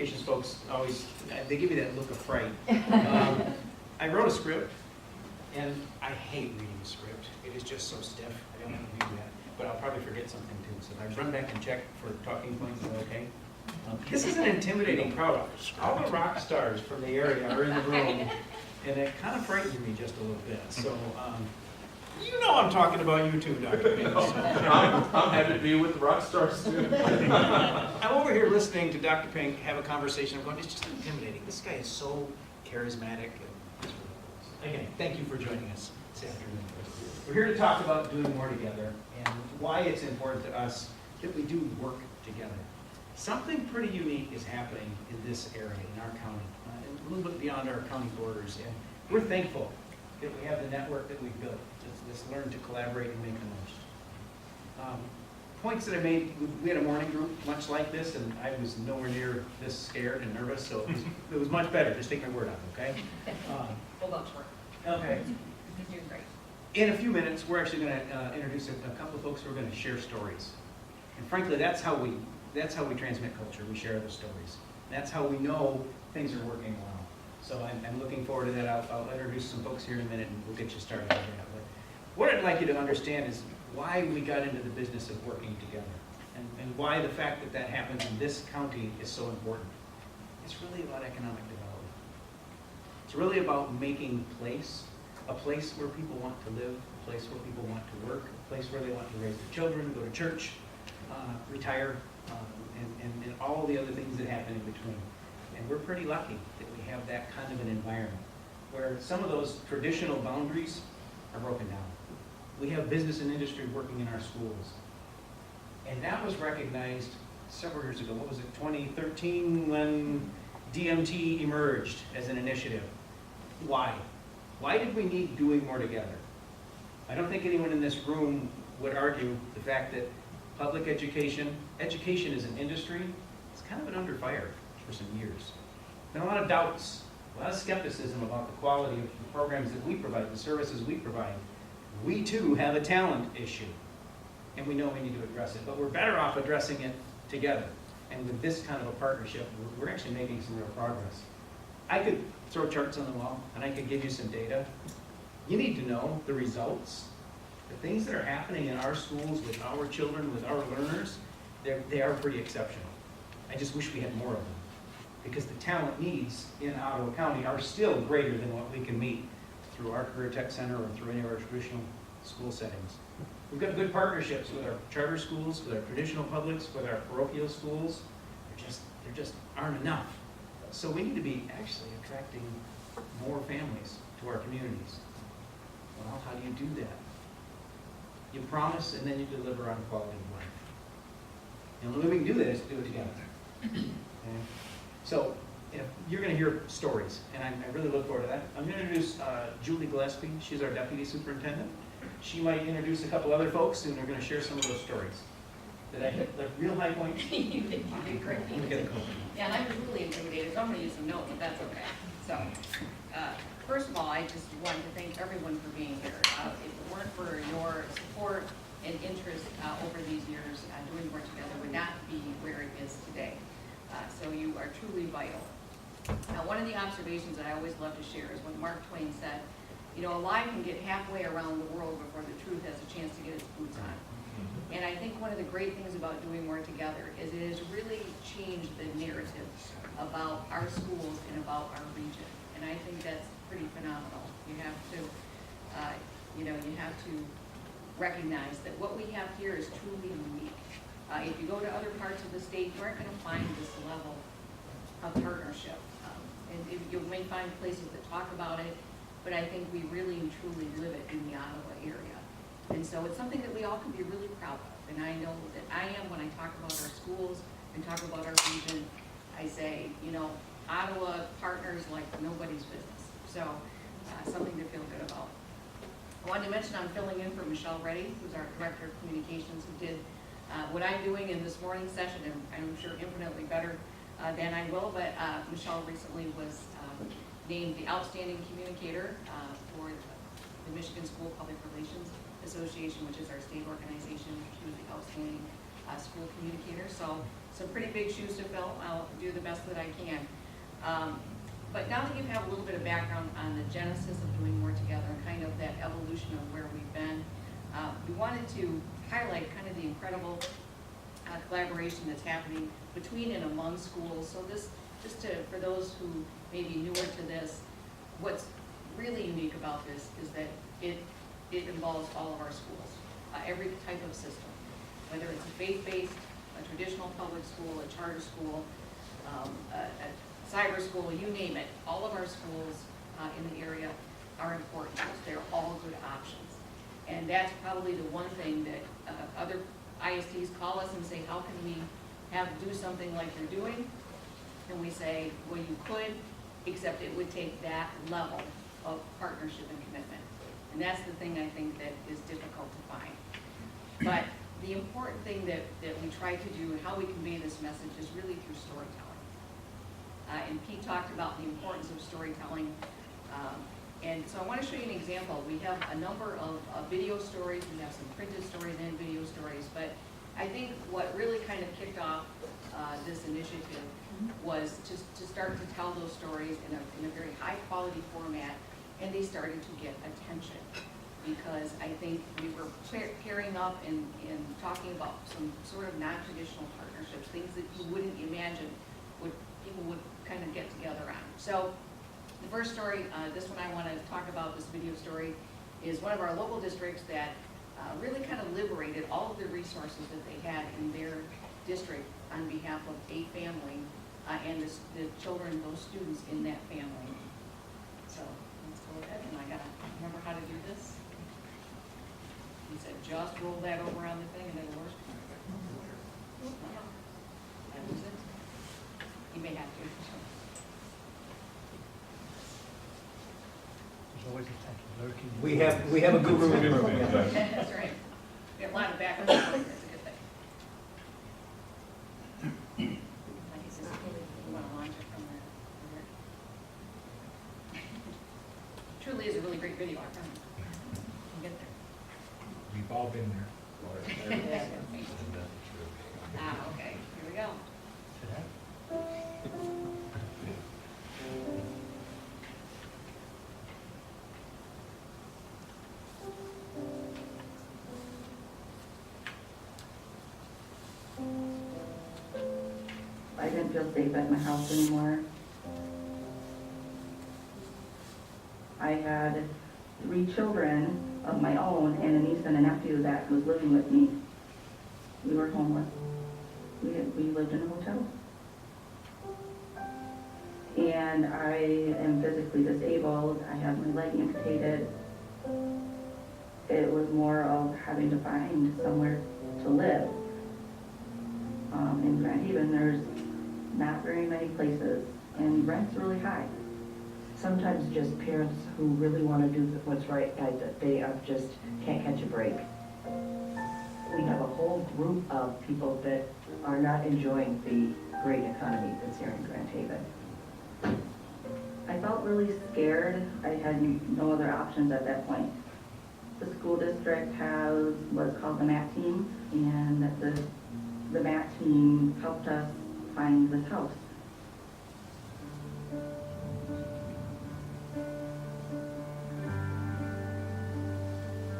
communications folks always, they give you that look of fright. I wrote a script, and I hate reading a script. It is just so stiff. I don't want to do that. But I'll probably forget something too. So if I run back and check for talking points, is that okay? This is an intimidating crowd. All the rock stars from the area are in the room, and it kind of frightens me just a little bit. So, you know I'm talking about you too, Dr. Pink. I'm happy to be with the rock stars too. I'm over here listening to Dr. Pink have a conversation. I'm going, it's just intimidating. This guy is so charismatic. Again, thank you for joining us this afternoon. We're here to talk about doing more together and why it's important to us that we do work together. Something pretty unique is happening in this area, in our county, and a little bit beyond our county borders. And we're thankful that we have the network that we've built. Let's learn to collaborate and make the most. Points that I made, we had a morning group much like this, and I was nowhere near this scared and nervous, so it was much better. Just take my word on it, okay? Hold on for it. Okay. You're great. In a few minutes, we're actually going to introduce a couple of folks who are going to share stories. And frankly, that's how we transmit culture. We share the stories. That's how we know things are working well. So I'm looking forward to that. I'll introduce some folks here in a minute, and we'll get you started with that. But what I'd like you to understand is why we got into the business of working together, and why the fact that that happens in this county is so important. It's really about economic development. It's really about making a place where people want to live, a place where people want to work, a place where they want to raise their children, go to church, retire, and all the other things that happen in between. And we're pretty lucky that we have that kind of an environment where some of those traditional boundaries are broken down. We have business and industry working in our schools. And that was recognized several years ago. What was it, 2013, when DMT emerged as an initiative? Why? Why did we need doing more together? I don't think anyone in this room would argue the fact that public education as an industry, it's kind of been under fire for some years. Been a lot of doubts, a lot of skepticism about the quality of the programs that we provide, the services we provide. We too have a talent issue, and we know we need to address it, but we're better off addressing it together. And with this kind of a partnership, we're actually making some real progress. I could throw charts on the wall, and I could give you some data. You need to know the results. The things that are happening in our schools with our children, with our learners, they are pretty exceptional. I just wish we had more of them, because the talent needs in Ottawa County are still greater than what we can meet through our Career Tech Center or through any of our traditional school settings. We've got good partnerships with our charter schools, with our traditional publics, with our parochial schools. There just aren't enough. So we need to be actually attracting more families to our communities. Well, how do you do that? You promise and then you deliver on quality of life. And the only way we can do that is to do it together. Okay? So, you're going to hear stories, and I really look forward to that. I'm going to introduce Julie Gillespie. She's our deputy superintendent. She might introduce a couple other folks, and they're going to share some of those stories. Did I hit the real high points? You did great. Let me get a couple. Yeah, and I was really intimidated, so I'm going to use some notes, but that's okay. So, first of all, I just wanted to thank everyone for being here. If it weren't for your support and interest over these years, doing work together would not be where it is today. So you are truly vital. Now, one of the observations that I always love to share is when Mark Twain said, you know, a lie can get halfway around the world before the truth has a chance to get its boots on. And I think one of the great things about doing more together is it has really changed the narrative about our schools and about our region. And I think that's pretty phenomenal. You have to, you have to recognize that what we have here is truly unique. If you go to other parts of the state, you aren't going to find this level of partnership. And you may find places that talk about it, but I think we really and truly live it in the Ottawa area. And so it's something that we all can be really proud of. And I know that I am when I talk about our schools and talk about our region. I say, you know, Ottawa partners like nobody's business. So something to feel good about. I wanted to mention I'm filling in for Michelle Reddy, who's our Director of Communications, who did what I'm doing in this morning's session, and I'm sure infinitely better than I will, but Michelle recently was named the Outstanding Communicator for the Michigan School Public Relations Association, which is our state organization. She was the Outstanding School Communicator. So some pretty big shoes to fill. I'll do the best that I can. But now that you have a little bit of background on the genesis of doing more together and kind of that evolution of where we've been, we wanted to highlight kind of the incredible collaboration that's happening between and among schools. So this, for those who may be newer to this, what's really unique about this is that it involves all of our schools, every type of system, whether it's a faith-based, a traditional public school, a charter school, a cyber school, you name it. All of our schools in the area are important. They're all good options. And that's probably the one thing that other ISDs call us and say, how can we do something like you're doing? And we say, well, you could, except it would take that level of partnership and commitment. And that's the thing I think that is difficult to find. But the important thing that we try to do and how we convey this message is really through storytelling. And Pete talked about the importance of storytelling. And so I want to show you an example. We have a number of video stories. We have some printed stories and video stories. But I think what really kind of kicked off this initiative was to start to tell those stories in a very high quality format. And they started to get attention because I think we were pairing up and talking about some sort of non-traditional partnerships, things that you wouldn't imagine people would kind of get together on. So the first story, this one I want to talk about, this video story, is one of our local districts that really kind of liberated all of the resources that they had in their district on behalf of a family and the children, those students in that family. So let's go ahead, and I gotta remember how to do this. He said, just roll that over on the thing and it'll work. That was it. You may have to. There's always a tech lurking. We have a guru in the room. That's right. We have a lot of background noise, that's a good thing. Like he says, you want to launch it from there. Truly is a really great video, I promise. We'll get there. We've all been there. Okay, here we go. I didn't feel safe at my house anymore. I had 3 children of my own and a niece and a nephew that was living with me. We were homeless. We lived in a hotel. And I am physically disabled. I have my leg amputated. It was more of having to find somewhere to live. In Grand Haven, there's not very many places, and rent's really high. Sometimes just parents who really want to do what's right, they just can't catch a break. We have a whole group of people that are not enjoying the great economy that's here in Grand Haven. I felt really scared. I had no other options at that point. The school district has what's called the MAT team, and the MAT team helped us find this house.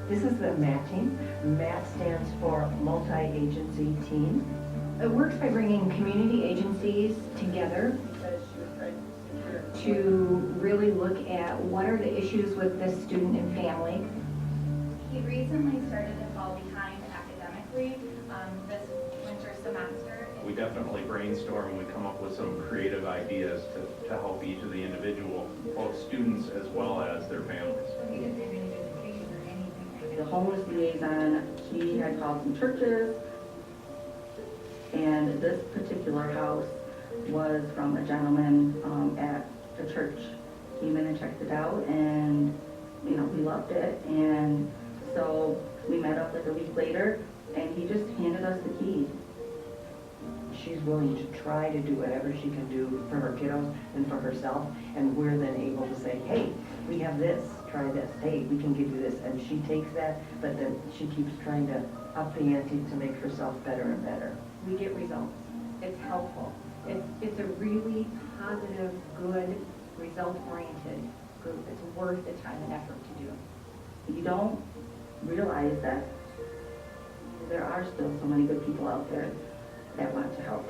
This is the MAT team. MAT stands for Multi-Agency Team. It works by bringing community agencies together to really look at what are the issues with this student and family. He recently started to fall behind academically this winter semester. We definitely brainstorm and we come up with some creative ideas to help each of the individual, both students as well as their families. The homeless liaison, she had called some churches, and this particular house was from a gentleman at the church. Came in and checked it out, and we loved it, and so we met up like a week later, and he just handed us the keys. She's willing to try to do whatever she can do for her kiddos and for herself, and we're then able to say, hey, we have this, try this, hey, we can give you this, and she takes that, but then she keeps trying to up the ante to make herself better and better. We get results. it's helpful. It's a really positive, good, result-oriented group. It's worth the time and effort to do. You don't realize that there are still so many good people out there that want to help.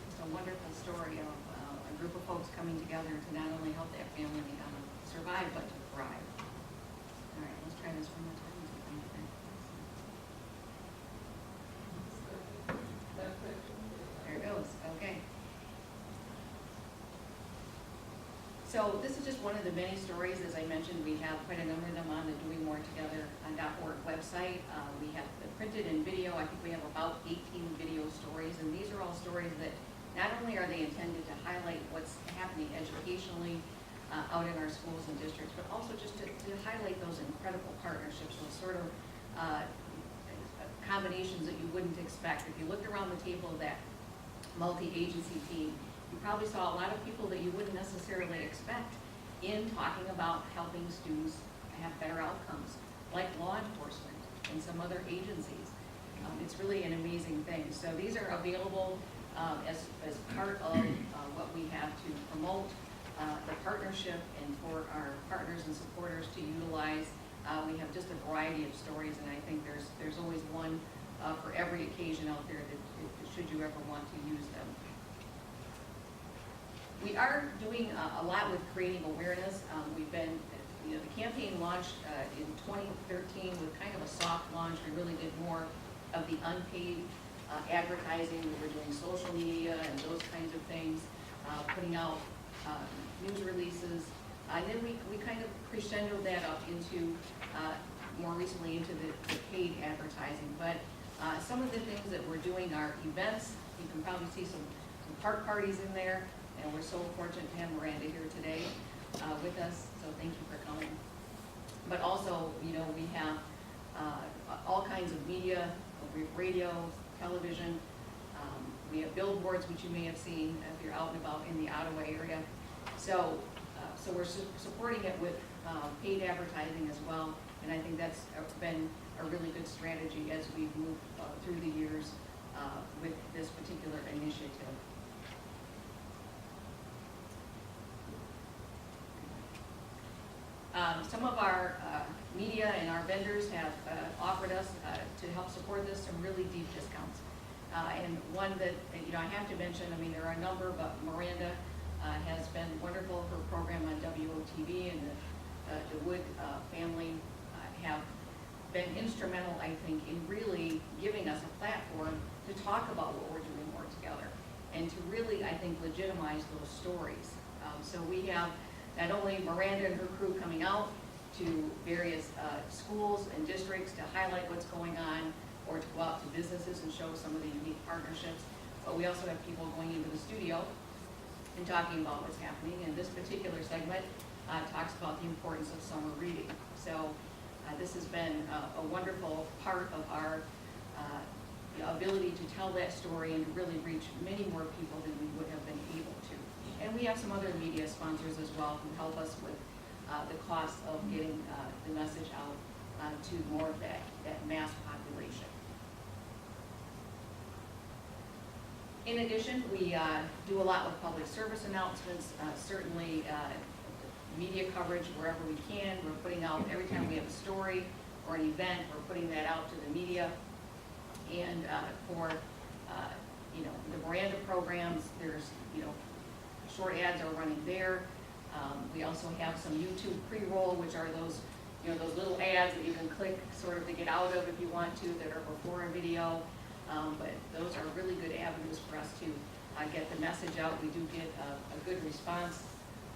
It's a wonderful story of a group of folks coming together to not only help that family survive, but to thrive. All right, let's try this one more time. There it goes, okay. So this is just one of the many stories. As I mentioned, we have quite a number of them on the Doing More Together.org website. We have printed in video. I think we have about 18 video stories, and these are all stories that not only are they intended to highlight what's happening educationally out in our schools and districts, but also just to highlight those incredible partnerships, those sort of combinations that you wouldn't expect. If you looked around the table of that multi-agency team, you probably saw a lot of people that you wouldn't necessarily expect in talking about helping students have better outcomes, like law enforcement and some other agencies. It's really an amazing thing. So these are available as part of what we have to promote the partnership and for our partners and supporters to utilize. We have just a variety of stories, and I think there's always one for every occasion out there that should you ever want to use them. We are doing a lot with creating awareness. We've been, the campaign launched in 2013 with kind of a soft launch. We really did more of the unpaid advertising. We were doing social media and those kinds of things, putting out news releases. And then we kind of crescendoed that up into, more recently, into the paid advertising. But some of the things that we're doing are events. You can probably see some park parties in there. And we're so fortunate to have Miranda here today with us, so thank you for coming. But also, we have all kinds of media, radio, television. We have billboards, which you may have seen if you're out and about in the Ottawa area. So we're supporting it with paid advertising as well, and I think that's been a really good strategy as we've moved through the years with this particular initiative. Some of our media and our vendors have offered us to help support this some really deep discounts. And one that, I have to mention, there are a number, but Miranda has been wonderful. Her program on WOTV and the Wood family have been instrumental, I think, in really giving us a platform to talk about what we're doing more together and to really, I think, legitimize those stories. So we have not only Miranda and her crew coming out to various schools and districts to highlight what's going on or to go out to businesses and show some of the unique partnerships, but we also have people going into the studio and talking about what's happening. And this particular segment talks about the importance of summer reading. So this has been a wonderful part of our ability to tell that story and to really reach many more people than we would have been able to. And we have some other media sponsors as well who help us with the cost of getting the message out to more of that mass population. In addition, we do a lot with public service announcements, certainly media coverage wherever we can. We're putting out, every time we have a story or an event, we're putting that out to the media. And for the Miranda programs, there's short ads are running there. We also have some YouTube pre-roll, which are those those little ads that you can click sort of to get out of if you want to, that are before a video. But those are really good avenues for us to get the message out. We do get a good response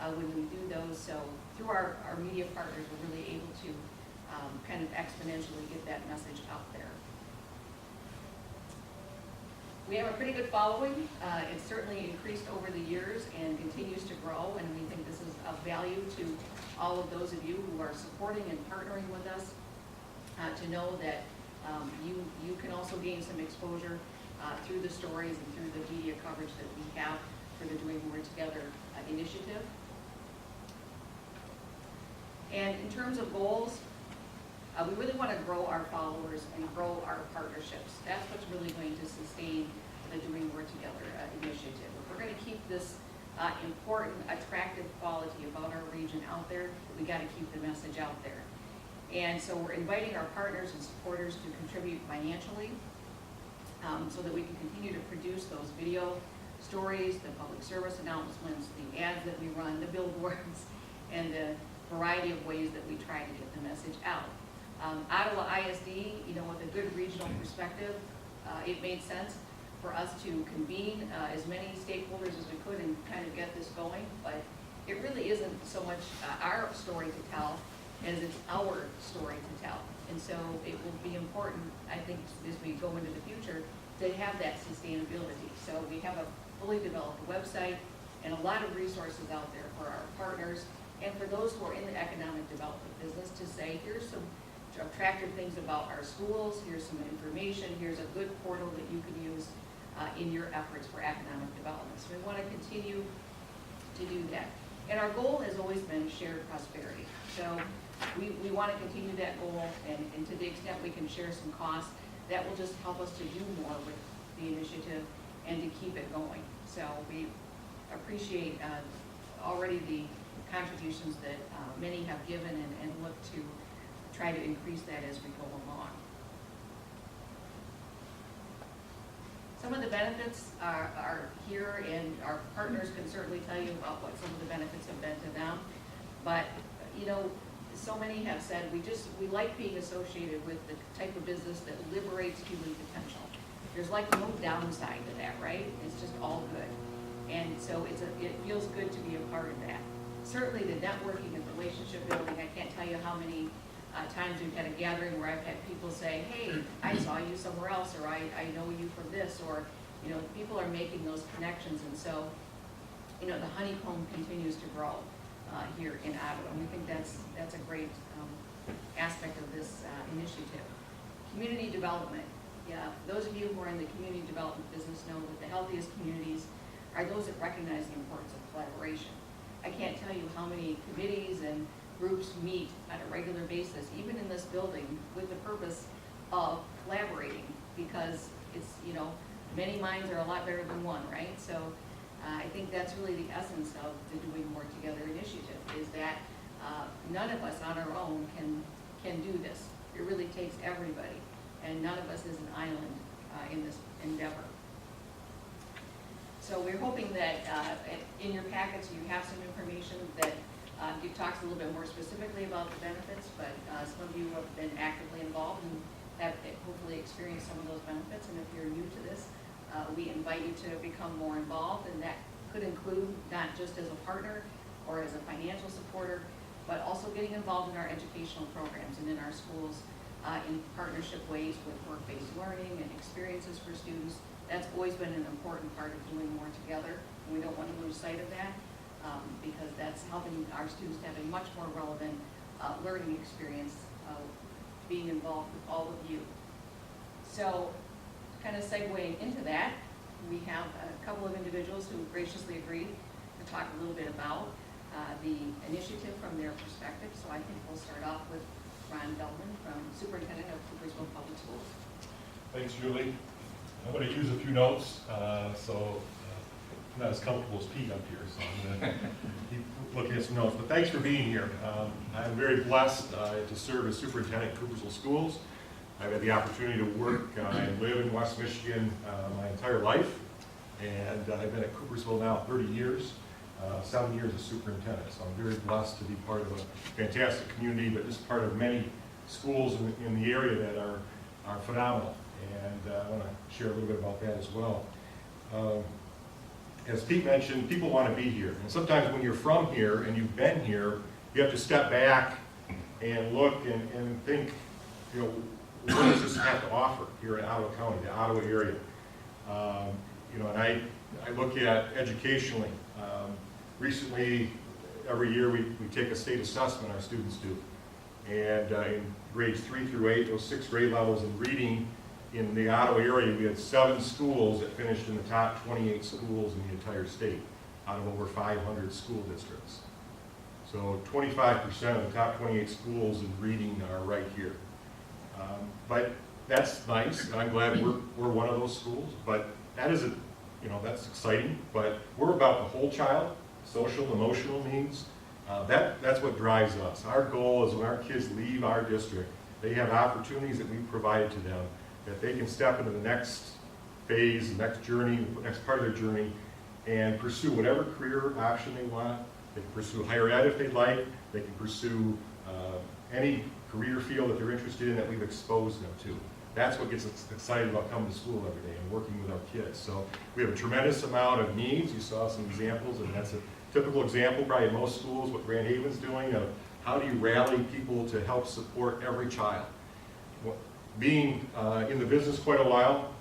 when we do those. So through our media partners, we're really able to kind of exponentially get that message out there. We have a pretty good following. It's certainly increased over the years and continues to grow, and we think this is of value to all of those of you who are supporting and partnering with us to know that you can also gain some exposure through the stories and through the media coverage that we have for the Doing More Together initiative. And in terms of goals, we really want to grow our followers and grow our partnerships. That's what's really going to sustain the Doing More Together initiative. If we're going to keep this important, attractive quality about our region out there, we got to keep the message out there. And so we're inviting our partners and supporters to contribute financially so that we can continue to produce those video stories, the public service announcements, the ads that we run, the billboards, and the variety of ways that we try to get the message out. Ottawa ISD, you know, with a good regional perspective, it made sense for us to convene as many stakeholders as we could and kind of get this going, but it really isn't so much our story to tell as it's our story to tell. And so it will be important, I think, as we go into the future, to have that sustainability. So we have a fully developed website and a lot of resources out there for our partners and for those who are in the economic development business to say, here's some attractive things about our schools, here's some information, here's a good portal that you can use in your efforts for economic development. So we want to continue to do that. And our goal has always been shared prosperity. So we want to continue that goal, and to the extent we can share some costs, that will just help us to do more with the initiative and to keep it going. So we appreciate already the contributions that many have given and look to try to increase that as we go along. Some of the benefits are here, and our partners can certainly tell you about what some of the benefits have been to them. But, you know, so many have said we like being associated with the type of business that liberates human potential. There's like no downside to that, right? It's just all good. And so it feels good to be a part of that. Certainly the networking and relationship building, I can't tell you how many times we've had a gathering where I've had people say, hey, I saw you somewhere else, or I know you from this, or, you know, people are making those connections. And so, you know, the honeycomb continues to grow here in Ottawa. And we think that's a great aspect of this initiative. Community development. Yeah, those of you who are in the community development business know that the healthiest communities are those that recognize the importance of collaboration. I can't tell you how many committees and groups meet on a regular basis, even in this building, with the purpose of collaborating, because it's, you know, many minds are a lot better than one, right? So I think that's really the essence of the Doing More Together initiative, is that none of us on our own can do this. It really takes everybody, and none of us is an island in this endeavor. So we're hoping that in your packets you have some information that talks a little bit more specifically about the benefits, but some of you have been actively involved and have hopefully experienced some of those benefits. And if you're new to this, we invite you to become more involved, and that could include not just as a partner or as a financial supporter, but also getting involved in our educational programs and in our schools in partnership ways with work-based learning and experiences for students. That's always been an important part of Doing More Together, and we don't want to lose sight of that because that's helping our students to have a much more relevant learning experience being involved with all of you. So, kind of segueing into that, we have a couple of individuals who graciously agreed to talk a little bit about the initiative from their perspective. So I think we'll start off with Ron Feldman, Superintendent of Coopersville Public Schools. Thanks, Julie. I'm going to use a few notes, so I'm not as comfortable as Pete up here, so I'm going to keep looking at some notes. But thanks for being here. I'm very blessed to serve as superintendent at Coopersville Schools. I've had the opportunity to work and live in West Michigan my entire life, and I've been at Coopersville now 30 years, 7 years as superintendent. So I'm very blessed to be part of a fantastic community, but just part of many schools in the area that are phenomenal. And I want to share a little bit about that as well. As Pete mentioned, people want to be here. And sometimes when you're from here and you've been here, you have to step back and look and think, you know, what does this have to offer here in Ottawa County, the Ottawa area? You know, and I look at educationally. Recently, every year we take a state assessment, our students do. And in grades 3 through 8, those 6 grade levels in reading, in the Ottawa area, we had 7 schools that finished in the top 28 schools in the entire state, out of over 500 school districts. So 25% of the top 28 schools in reading are right here. But that's nice, and I'm glad we're one of those schools, but that isn't, that's exciting, but we're about the whole child, social, emotional needs. That's what drives us. Our goal is when our kids leave our district, they have opportunities that we provide to them, that they can step into the next phase, the next journey, the next part of their journey, and pursue whatever career option they want. They can pursue higher ed if they'd like. They can pursue any career field that they're interested in that we've exposed them to. That's what gets us excited about coming to school every day and working with our kids. So we have a tremendous amount of needs. You saw some examples, and that's a typical example probably in most schools what Grand Haven's doing of how do you rally people to help support every child. Being in the business quite a while,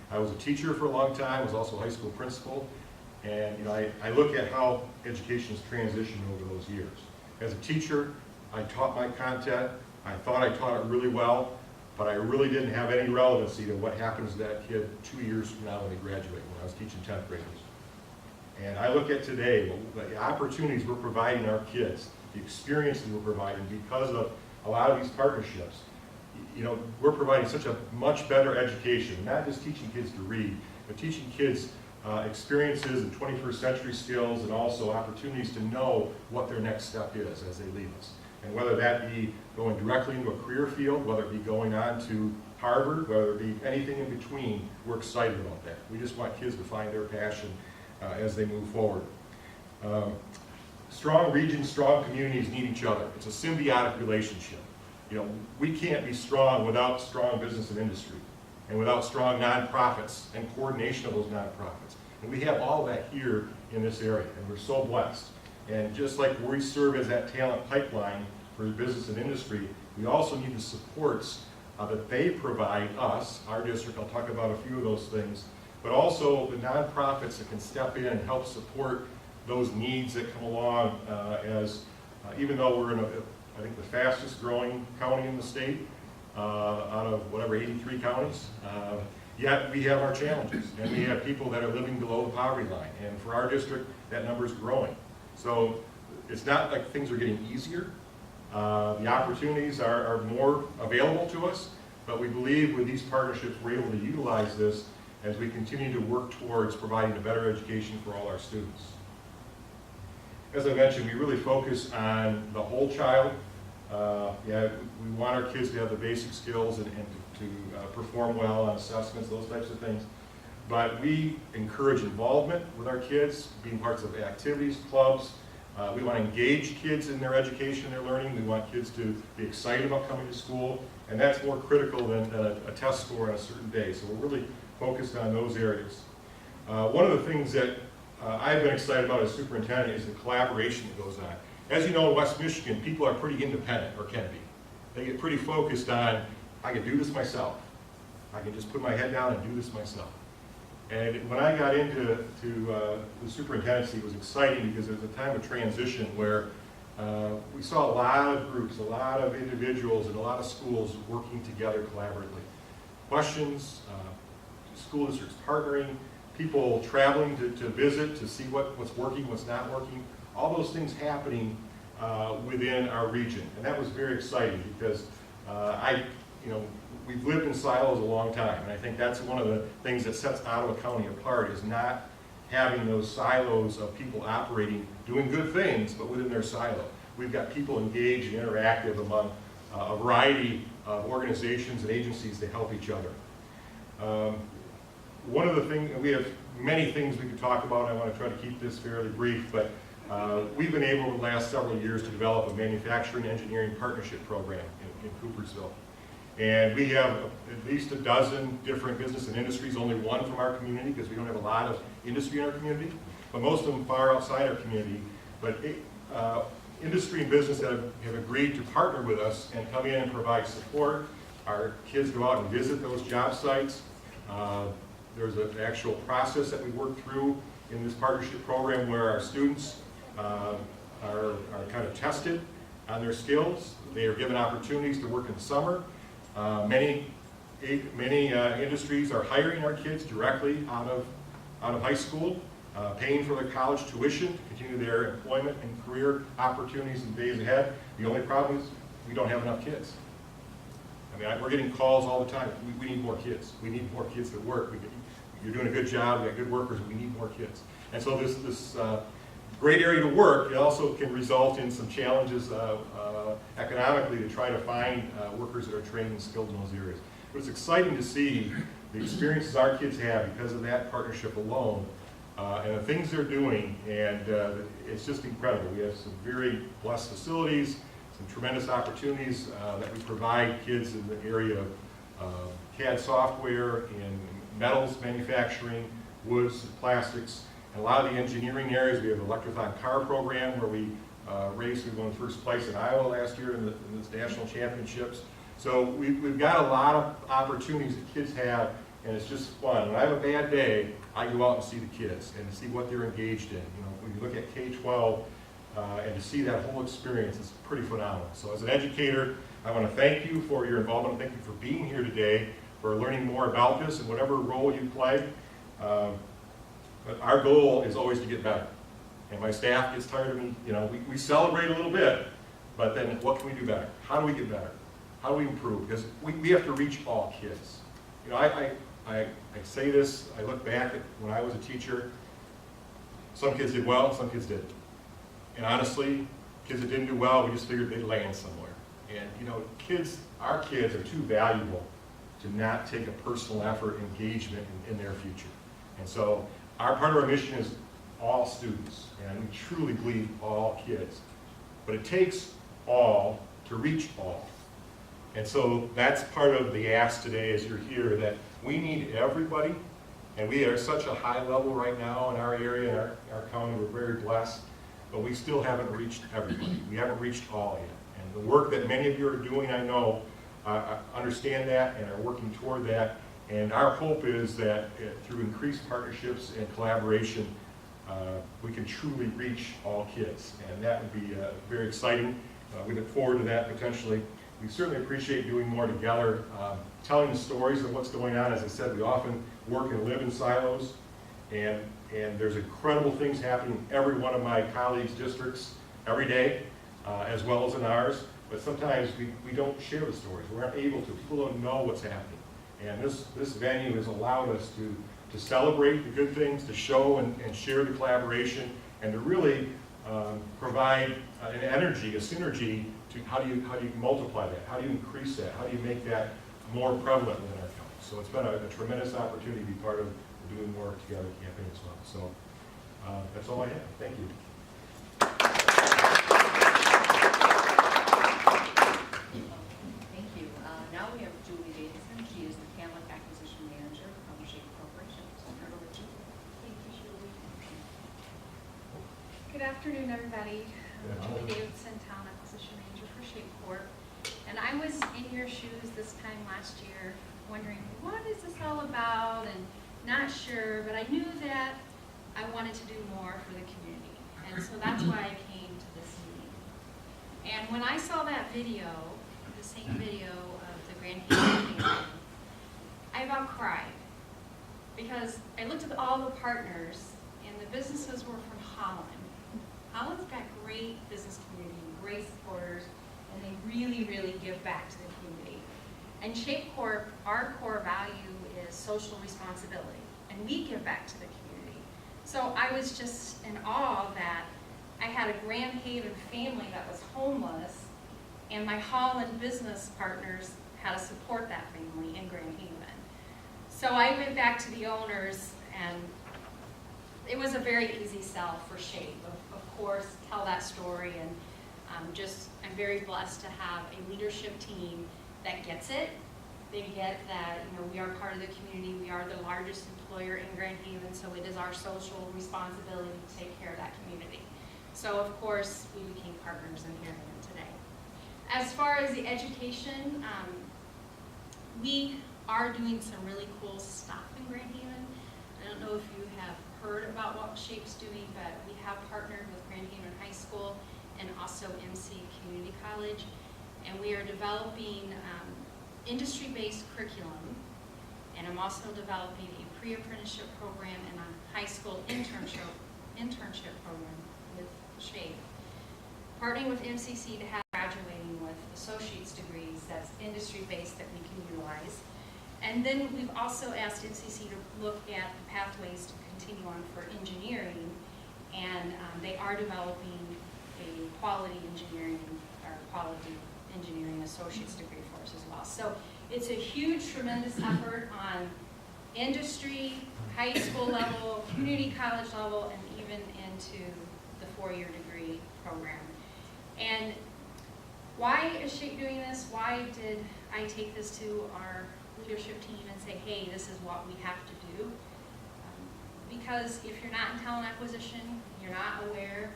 I was a teacher for a long time, was also a high school principal, and I look at how education has transitioned over those years. As a teacher, I taught my content. I thought I taught it really well, but I really didn't have any relevancy to what happens to that kid 2 years from now when they graduate, when I was teaching 10th graders. And I look at today, the opportunities we're providing our kids, the experiences we're providing because of a lot of these partnerships. We're providing such a much better education, not just teaching kids to read, but teaching kids experiences and 21st century skills and also opportunities to know what their next step is as they leave us. And whether that be going directly into a career field, whether it be going on to Harvard, whether it be anything in between, we're excited about that. We just want kids to find their passion as they move forward. Strong regions, strong communities need each other. It's a symbiotic relationship. We can't be strong without strong business and industry, and without strong nonprofits and coordination of those nonprofits. And we have all that here in this area, and we're so blessed. And just like we serve as that talent pipeline for business and industry, we also need the supports that they provide us, our district. I'll talk about a few of those things, but also the nonprofits that can step in and help support those needs that come along even though we're in I think the fastest growing county in the state out of whatever 83 counties. Yet we have our challenges, and we have people that are living below the poverty line. And for our district, that number is growing. So it's not like things are getting easier. The opportunities are more available to us, but we believe with these partnerships we're able to utilize this as we continue to work towards providing a better education for all our students. As I mentioned, we really focus on the whole child. We want our kids to have the basic skills and to perform well on assessments, those types of things. But we encourage involvement with our kids, being parts of activities, clubs. We want to engage kids in their education, their learning. We want kids to be excited about coming to school, and that's more critical than a test score on a certain day. So we're really focused on those areas. One of the things that I've been excited about as superintendent is the collaboration that goes on. As you know, in West Michigan, people are pretty independent, or can be. They get pretty focused on, I can do this myself. I can just put my head down and do this myself. And when I got into the superintendency, it was exciting because it was a time of transition where we saw a lot of groups, a lot of individuals, and a lot of schools working together collaboratively. Questions, school districts partnering, people traveling to visit to see what's working, what's not working, all those things happening within our region. And that was very exciting because we've lived in silos a long time, and I think that's one of the things that sets Ottawa County apart is not having those silos of people operating, doing good things, but within their silo. We've got people engaged and interactive among a variety of organizations and agencies to help each other. One of the things, we have many things we could talk about, and I want to try to keep this fairly brief, but we've been able in the last several years to develop a manufacturing engineering partnership program in Coopersville. And we have at least a dozen different business and industries, only one from our community because we don't have a lot of industry in our community, but most of them far outside our community. But industry and business that have agreed to partner with us and come in and provide support. Our kids go out and visit those job sites. There's an actual process that we work through in this partnership program where our students are kind of tested on their skills. They are given opportunities to work in the summer. Many industries are hiring our kids directly out of high school. paying for their college tuition to continue their employment and career opportunities in days ahead. The only problem is we don't have enough kids. I mean, we're getting calls all the time. We need more kids. We need more kids at work. You're doing a good job. We got good workers. We need more kids. And so this great area to work, it also can result in some challenges economically to try to find workers that are trained and skilled in those areas. But it's exciting to see the experiences our kids have because of that partnership alone and the things they're doing, and it's just incredible. We have some very blessed facilities, some tremendous opportunities that we provide kids in the area of CAD software, in metals manufacturing, woods, plastics, and a lot of the engineering areas. We have the Electrothon car program where we raced. We won first place in Iowa last year in the national championships. So we've got a lot of opportunities that kids have, and it's just fun. When I have a bad day, I go out and see the kids and to see what they're engaged in. You know, when you look at K-12 and to see that whole experience, it's pretty phenomenal. So as an educator, I want to thank you for your involvement. Thank you for being here today, for learning more about this and whatever role you play. But our goal is always to get better. And my staff gets tired of me. You know, we celebrate a little bit, but then what can we do better? How do we get better? How do we improve? Because we have to reach all kids. You know, I say this, I look back at when I was a teacher, some kids did well, some kids didn't. And honestly, kids that didn't do well, we just figured they'd land somewhere. And you know, our kids are too valuable to not take a personal effort, engagement in their future. And so part of our mission is all students, and we truly believe all kids. But it takes all to reach all. And so that's part of the ask today as you're here, that we need everybody, and we are such a high level right now in our area, in our county. We're very blessed, but we still haven't reached everybody. We haven't reached all yet. And the work that many of you are doing, I know, understand that and are working toward that. And our hope is that through increased partnerships and collaboration, we can truly reach all kids. And that would be very exciting. We look forward to that potentially. We certainly appreciate doing more together, telling the stories of what's going on. As I said, we often work and live in silos, and there's incredible things happening in every one of my colleagues' districts every day, as well as in ours. But sometimes we don't share the stories. We're not able to. People don't know what's happening. And this venue has allowed us to celebrate the good things, to show and share the collaboration, and to really provide an energy, a synergy to how do you multiply that? How do you increase that? How do you make that more prevalent within our county? So it's been a tremendous opportunity to be part of the Doing More Together campaign as well. So that's all I have. Thank you. Thank you. Now we have Julie Davidson. She is the Camlet Acquisition Manager from Shape Corporation. So turn it over to you. Thank you, Julie. Good afternoon, everybody. Julie Davidson, Town Acquisition Manager for Shape Corp. And I was in your shoes this time last year, wondering what is this all about, and not sure, but I knew that I wanted to do more for the community. And so that's why I came to this meeting. And when I saw that video, the same video of the Grand Haven thing, I about cried. Because I looked at all the partners, and the businesses were from Holland. Holland's got great business community, great supporters, and they really, really give back to the community. And Shape Corp, our core value is social responsibility, and we give back to the community. So I was just in awe that I had a Grand Haven family that was homeless, and my Holland business partners had to support that family in Grand Haven. So I went back to the owners, and it was a very easy sell for Shape. Of course, tell that story, and I'm very blessed to have a leadership team that gets it. They get that, we are part of the community. We are the largest employer in Grand Haven, so it is our social responsibility to take care of that community. So of course, we became partners in here today. As far as the education, we are doing some really cool stuff in Grand Haven. I don't know if you have heard about what Shape's doing, but we have partnered with Grand Haven High School and also MC Community College, and we are developing industry-based curriculum And I'm also developing a pre-apprenticeship program and a high school internship program with SHAPE. Partnering with MCC to have graduating with associate's degrees that's industry-based that we can utilize. And then we've also asked MCC to look at the pathways to continue on for engineering, and they are developing a quality engineering associate's degree for us as well. So it's a huge, tremendous effort on industry, high school level, community college level, and even into the four-year degree program. And why is SHAPE doing this? Why did I take this to our leadership team and say, hey, this is what we have to do? Because if you're not in talent acquisition, you're not aware,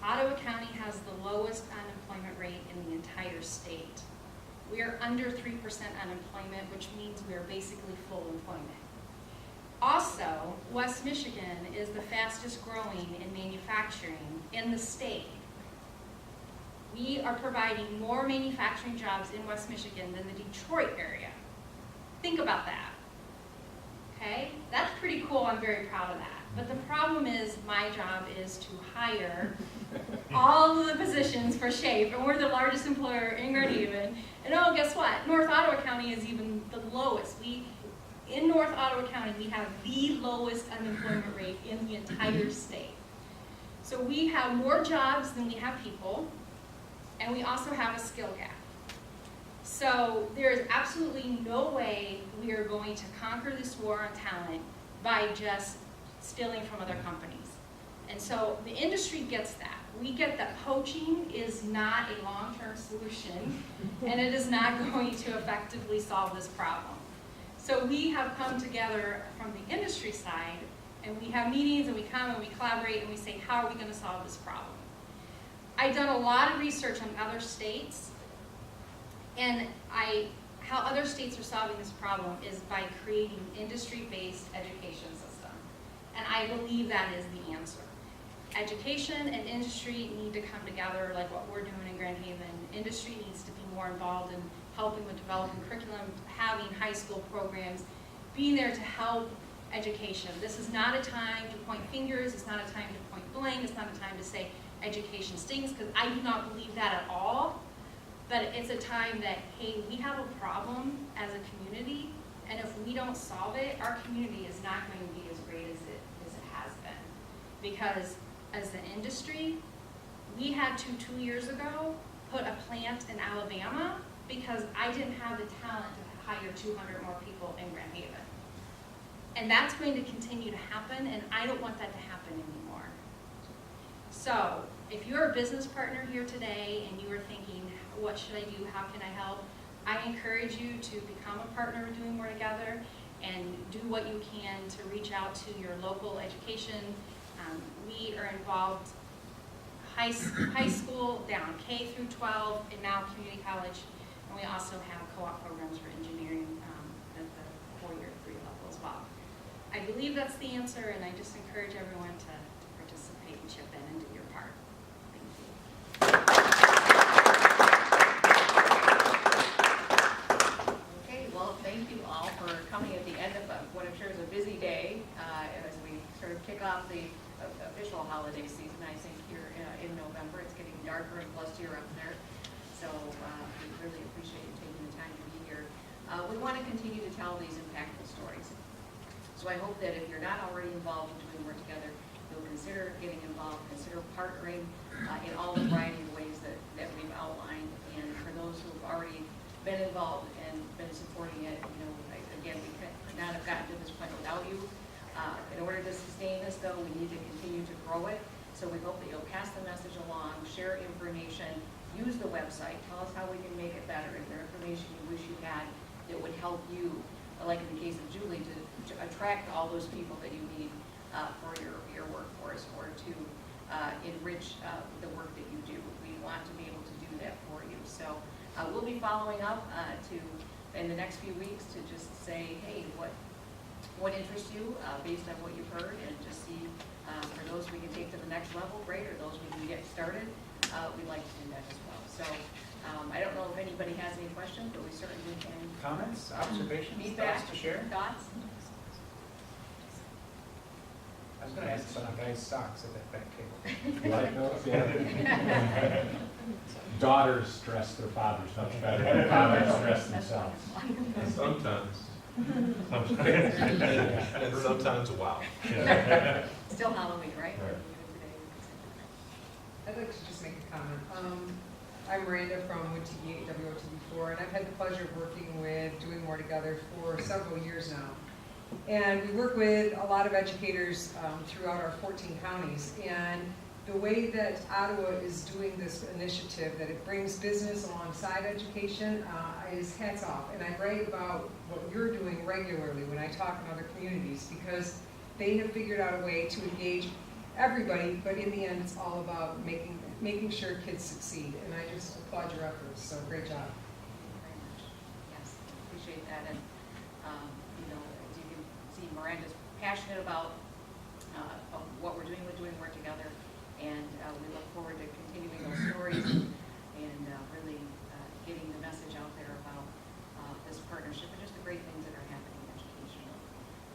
Ottawa County has the lowest unemployment rate in the entire state. We are under 3% unemployment, which means we are basically full employment. Also, West Michigan is the fastest growing in manufacturing in the state. We are providing more manufacturing jobs in West Michigan than the Detroit area. Think about that. Okay? That's pretty cool. I'm very proud of that. But the problem is my job is to hire all of the positions for SHAPE, and we're the largest employer in Grand Haven. And oh, guess what? North Ottawa County is even the lowest. In North Ottawa County, we have the lowest unemployment rate in the entire state. So we have more jobs than we have people, and we also have a skill gap. So there is absolutely no way we are going to conquer this war on talent by just stealing from other companies. And so the industry gets that. We get that poaching is not a long-term solution, and it is not going to effectively solve this problem. So we have come together from the industry side, and we have meetings, and we come and we collaborate, and we say, how are we going to solve this problem? I've done a lot of research on other states, and how other states are solving this problem is by creating industry-based education system. And I believe that is the answer. Education and industry need to come together like what we're doing in Grand Haven. Industry needs to be more involved in helping with developing curriculum, having high school programs, being there to help education. This is not a time to point fingers, it's not a time to point blame, it's not a time to say education stinks, because I do not believe that at all. But it's a time that, hey, we have a problem as a community, and if we don't solve it, our community is not going to be as great as it has been. Because as the industry, we had to 2 years ago put a plant in Alabama because I didn't have the talent to hire 200 more people in Grand Haven. And that's going to continue to happen, and I don't want that to happen anymore. So if you're a business partner here today and you are thinking, what should I do, how can I help? I encourage you to become a partner Doing More Together and do what you can to reach out to your local education. We are involved high school, down K through 12, and now community college. And we also have co-op programs for engineering at the four-year degree level as well. I believe that's the answer, and I just encourage everyone to participate and chip in and do your part. Thank you. Okay, well, thank you all for coming at the end of what I'm sure is a busy day as we sort of kick off the official holiday season. I think here in November, it's getting darker and blustier up there. So we really appreciate you taking the time to be here. We want to continue to tell these impactful stories. So I hope that if you're not already involved in Doing More Together, you'll consider getting involved, consider partnering in all the variety of ways that we've outlined. And for those who have already been involved and been supporting it, again, we could not have gotten to this point without you. In order to sustain this, though, we need to continue to grow it. So we hope that you'll pass the message along, share information, use the website, tell us how we can make it better. If there information you wish you had that would help you, like in the case of Julie, to attract all those people that you need for your workforce, or to enrich the work that you do. We want to be able to do that for you. So we'll be following up in the next few weeks to just say, hey, what interests you based on what you've heard, and just see for those we can take to the next level, great, or those we can get started, we'd like to do that as well. So I don't know if anybody has any questions, but we certainly can. Comments, observations, Feedback, thoughts to share? thoughts? I was gonna ask about a guy's socks at that back table. You like those? Yeah. Daughters dress their fathers much better than fathers dress themselves. Sometimes. Yeah. And sometimes, wow. Still Halloween, right? Right. I'd like to just make a comment. I'm Miranda from WOTB 8, WOTB4, and I've had the pleasure of working with Doing More Together for several years now. And we work with a lot of educators throughout our 14 counties. And the way that Ottawa is doing this initiative, that it brings business alongside education, is hats off. And I write about what you're doing regularly when I talk in other communities, because they have figured out a way to engage everybody, but in the end, it's all about making sure kids succeed. And I just applaud your efforts, so great job. Thank you very much. Yes, appreciate that. And, you know, as you can see, Miranda's passionate about what we're doing with Doing More Together. And we look forward to continuing those stories and really getting the message out there about this partnership and just the great things that are happening in education.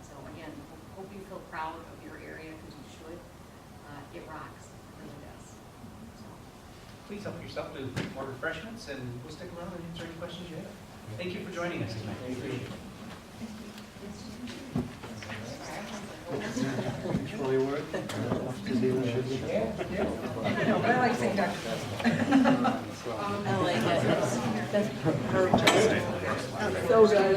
So again, hope you feel proud of your area, because you should. It rocks, it really does. So, Please help yourself to more refreshments, and we'll stick around and answer any questions you have. Thank you for joining us tonight. thank you. Really work? Yeah, yeah. I know, but I like saying Dr. I like it. That's her job. So good.